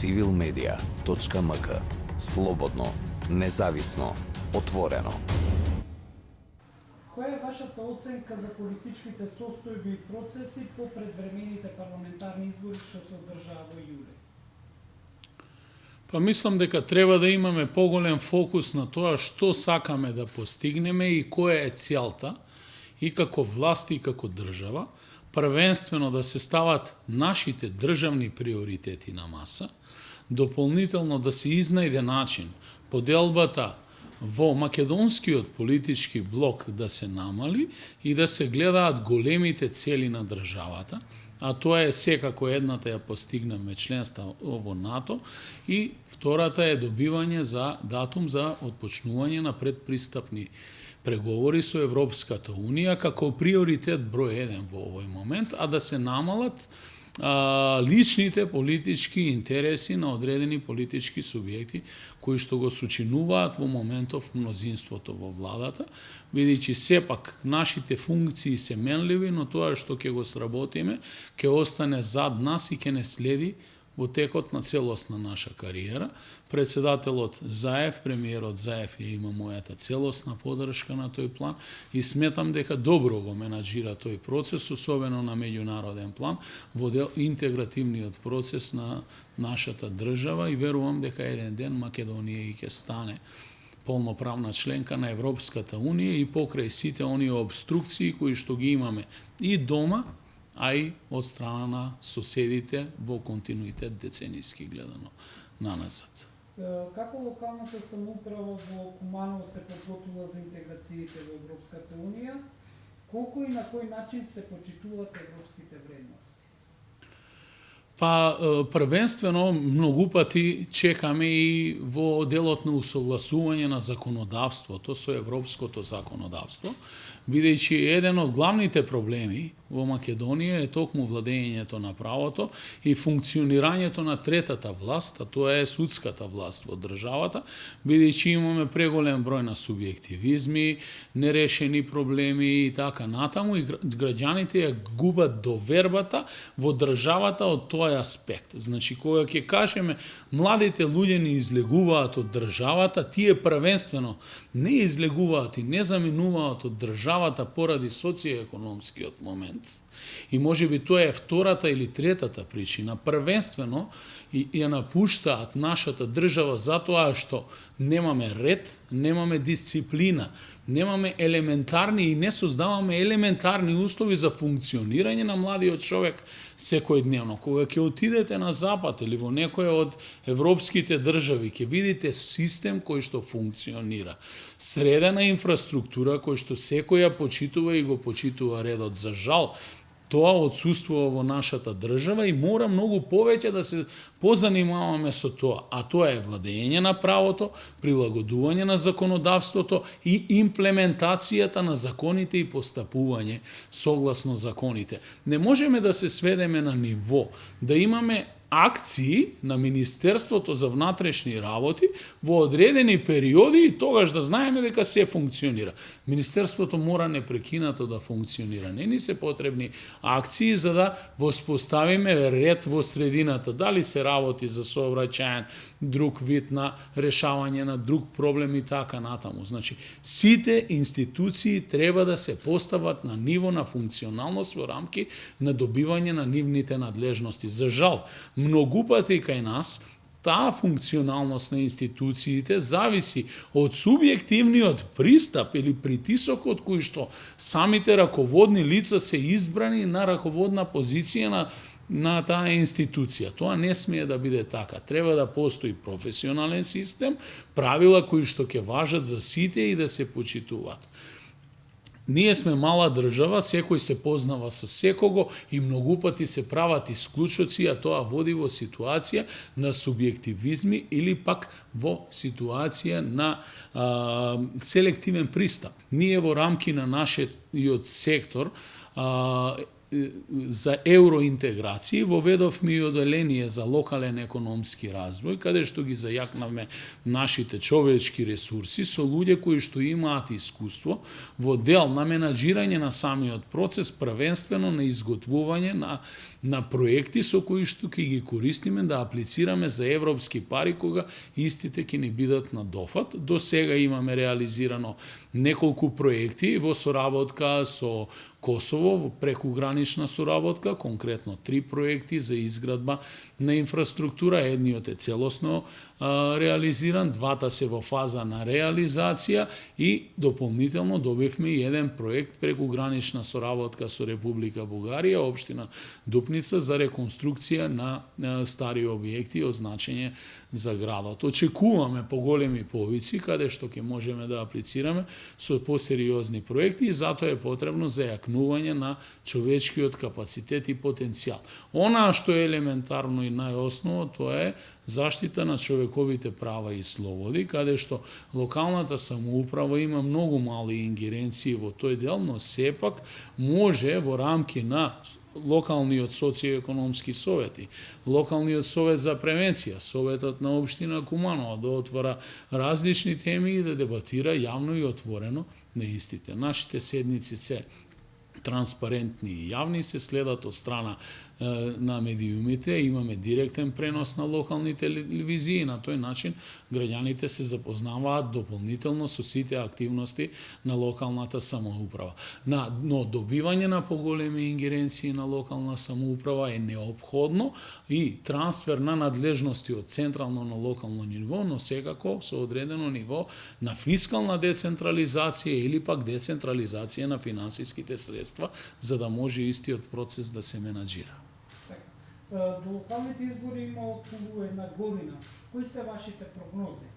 civilmedia.mk. Слободно, независно, отворено. Која е вашата оценка за политичките состојби и процеси по предвремените парламентарни избори што се одржаа во јули? Па мислам дека треба да имаме поголем фокус на тоа што сакаме да постигнеме и која е целта и како власт и како држава, првенствено да се стават нашите државни приоритети на маса, дополнително да се изнајде начин поделбата во македонскиот политички блок да се намали и да се гледаат големите цели на државата, а тоа е секако едната ја постигнеме членство во НАТО и втората е добивање за датум за отпочнување на предпристапни преговори со Европската Унија како приоритет број 1 во овој момент, а да се намалат личните политички интереси на одредени политички субјекти кои што го сочинуваат во моментов мнозинството во владата, бидејќи сепак нашите функции се менливи, но тоа што ќе го сработиме ќе остане зад нас и ќе не следи во текот на целосна наша кариера. Председателот Заев, премиерот Заев ја има мојата целосна поддршка на тој план и сметам дека добро го менаџира тој процес, особено на меѓународен план, во интегративниот процес на нашата држава и верувам дека еден ден Македонија и ќе стане полноправна членка на Европската Унија и покрај сите оние обструкции кои што ги имаме и дома, а и од страна на соседите во континуитет деценијски гледано наназад. Како локалната самоуправа во Куманово се подготвила за интеграциите во Европската Унија? Колку и на кој начин се почитуваат европските вредности? Па, првенствено, многу пати чекаме и во делот на усогласување на законодавството со европското законодавство, бидејќи еден од главните проблеми во Македонија е токму владењето на правото и функционирањето на третата власт, а тоа е судската власт во државата, бидејќи имаме преголем број на субјективизми, нерешени проблеми и така натаму, и граѓаните ја губат довербата во државата од тој аспект. Значи, кога ќе кажеме младите луѓе не излегуваат од државата, тие првенствено не излегуваат и не заминуваат од државата поради социјекономскиот момент. И може би тоа е втората или третата причина. Првенствено ја напуштаат нашата држава затоа што немаме ред, немаме дисциплина, немаме елементарни и не создаваме елементарни услови за функционирање на младиот човек секојдневно. Кога ќе отидете на запад или во некоја од европските држави, ќе видите систем кој што функционира. Средена инфраструктура кој што секој ја почитува и го почитува редот. За жал, тоа отсуствува во нашата држава и мора многу повеќе да се позанимаваме со тоа. А тоа е владење на правото, прилагодување на законодавството и имплементацијата на законите и постапување согласно законите. Не можеме да се сведеме на ниво да имаме акции на Министерството за внатрешни работи во одредени периоди и тогаш да знаеме дека се функционира. Министерството мора непрекинато да функционира. Не ни се потребни акции за да воспоставиме ред во средината. Дали се работи за сообраќаен, друг вид на решавање на друг проблем и така натаму. Значи, сите институции треба да се постават на ниво на функционалност во рамки на добивање на нивните надлежности. За жал, многу пати кај нас таа функционалност на институциите зависи од субјективниот пристап или притисокот кој што самите раководни лица се избрани на раководна позиција на таа институција. Тоа не смее да биде така. Треба да постои професионален систем, правила кои што ќе важат за сите и да се почитуваат. Ние сме мала држава, секој се познава со секого и многу пати се прават исклучоци, а тоа води во ситуација на субјективизми или пак во ситуација на селективен пристап. Ние во рамки на нашиот сектор за евроинтеграција воведовме и оделение за локален економски развој, каде што ги зајакнавме нашите човечки ресурси со луѓе кои што имаат искуство во дел на менаџирање на самиот процес, првенствено на изготвување на проекти со кои што ќе ги користиме да аплицираме за европски пари кога истите ќе ни бидат на дофат. До сега имаме реализирано неколку проекти во соработка со Косово, во прекугранична соработка, конкретно 3 проекти за изградба на инфраструктура, едниот е целосно реализиран, двата се во фаза на реализација и дополнително добивме и еден проект прекугранична соработка со Република Бугарија, општина Дупница за реконструкција на стари објекти од значење за градот. Очекуваме поголеми повици каде што ќе можеме да аплицираме со посериозни проекти и затоа е потребно зајакнување на човечкиот капацитет и потенцијал. Онаа што е елементарно и најосново, тоа е заштита на човековите права и слободи, каде што локалната самоуправа има многу мали ингеренции во тој дел, но сепак може во рамки на локалниот социјоекономски совети, локалниот совет за превенција, советот на општина Куманово да отвора различни теми и да дебатира јавно и отворено на истите. Нашите седници се транспарентни и јавни, се следат од страна на медиумите, имаме директен пренос на локални телевизии и на тој начин граѓаните се запознаваат дополнително со сите активности на локалната самоуправа. Но добивање на поголеми ингеренции на локална самоуправа е неопходно и трансфер на надлежности од централно на локално ниво, но секако со одредено ниво на фискална децентрализација или пак децентрализација на финансиските средства, за да може истиот процес да се менаџира. До локалните избори има околу една година. Кои се вашите прогнози?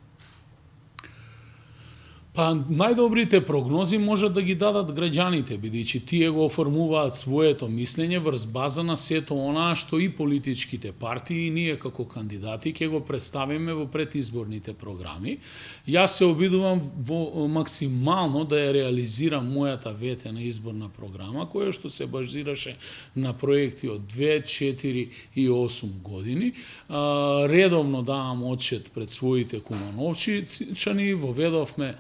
Па најдобрите прогнози можат да ги дадат граѓаните, бидејќи тие го оформуваат своето мислење врз база на сето онаа што и политичките партии и ние како кандидати ќе го представиме во предизборните програми. Јас се обидувам во максимално да ја реализирам мојата ветена изборна програма, која што се базираше на проекти од 2, 4 и 8 години. Редовно давам отчет пред своите кумановчичани, воведовме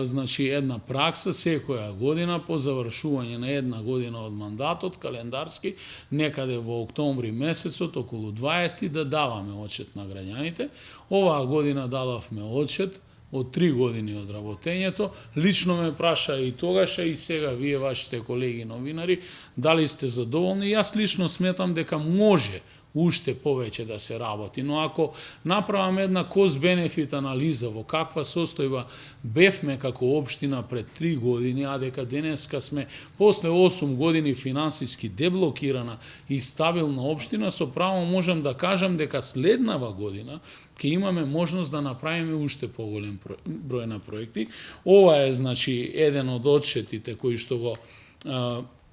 значи една пракса секоја година по завршување на една година од мандатот календарски, некаде во октомври месецот околу 20 да даваме отчет на граѓаните. Оваа година дадовме отчет од 3 години од работењето. Лично ме праша и тогаша и сега вие, вашите колеги новинари, дали сте задоволни. Јас лично сметам дека може уште повеќе да се работи, но ако направам една кост-бенефит анализа во каква состојба бевме како општина пред 3 години, а дека денеска сме после 8 години финансиски деблокирана и стабилна општина, со право можам да кажам дека следнава година ќе имаме можност да направиме уште поголем број на проекти. Ова е значи еден од отчетите кои што го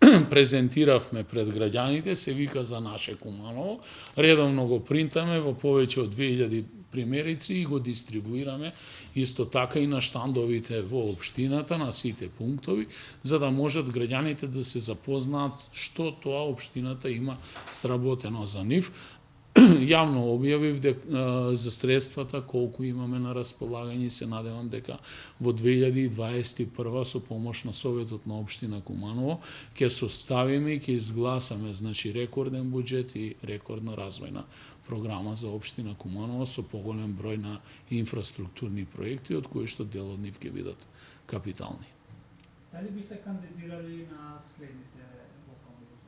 презентиравме пред граѓаните, се вика За наше Куманово. Редовно го принтаме во повеќе од 2000 примерици и го дистрибуираме исто така и на штандовите во општината, на сите пунктови, за да можат граѓаните да се запознаат што тоа општината има сработено за нив. Јавно објавив за средствата колку имаме на располагање и се надевам дека во 2021 со помош на Советот на општина Куманово ќе составиме и ќе изгласаме значи рекорден буџет и рекордна развојна програма за општина Куманово со поголем број на инфраструктурни проекти, од кои што дел од нив ќе бидат капитални. Дали би се кандидирали на следните локални избори?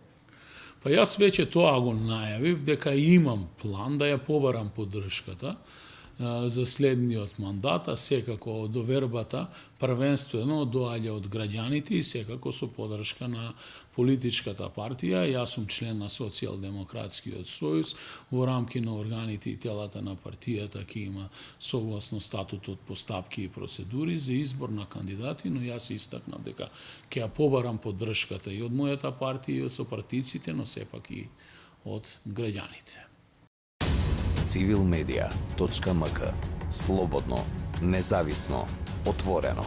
Па јас веќе тоа го најавив, дека имам план да ја побарам поддршката за следниот мандат, а секако довербата првенствено доаѓа од граѓаните и секако со поддршка на политичката партија. Јас сум член на Социјалдемократскиот сојуз, во рамки на органите и телата на партијата ќе има согласно статутот постапки и процедури за избор на кандидати, но јас истакнав дека ќе ја побарам поддршката и од мојата партија и од сопартиците, но сепак и од граѓаните. Civilmedia.mk. Слободно, независно, отворено.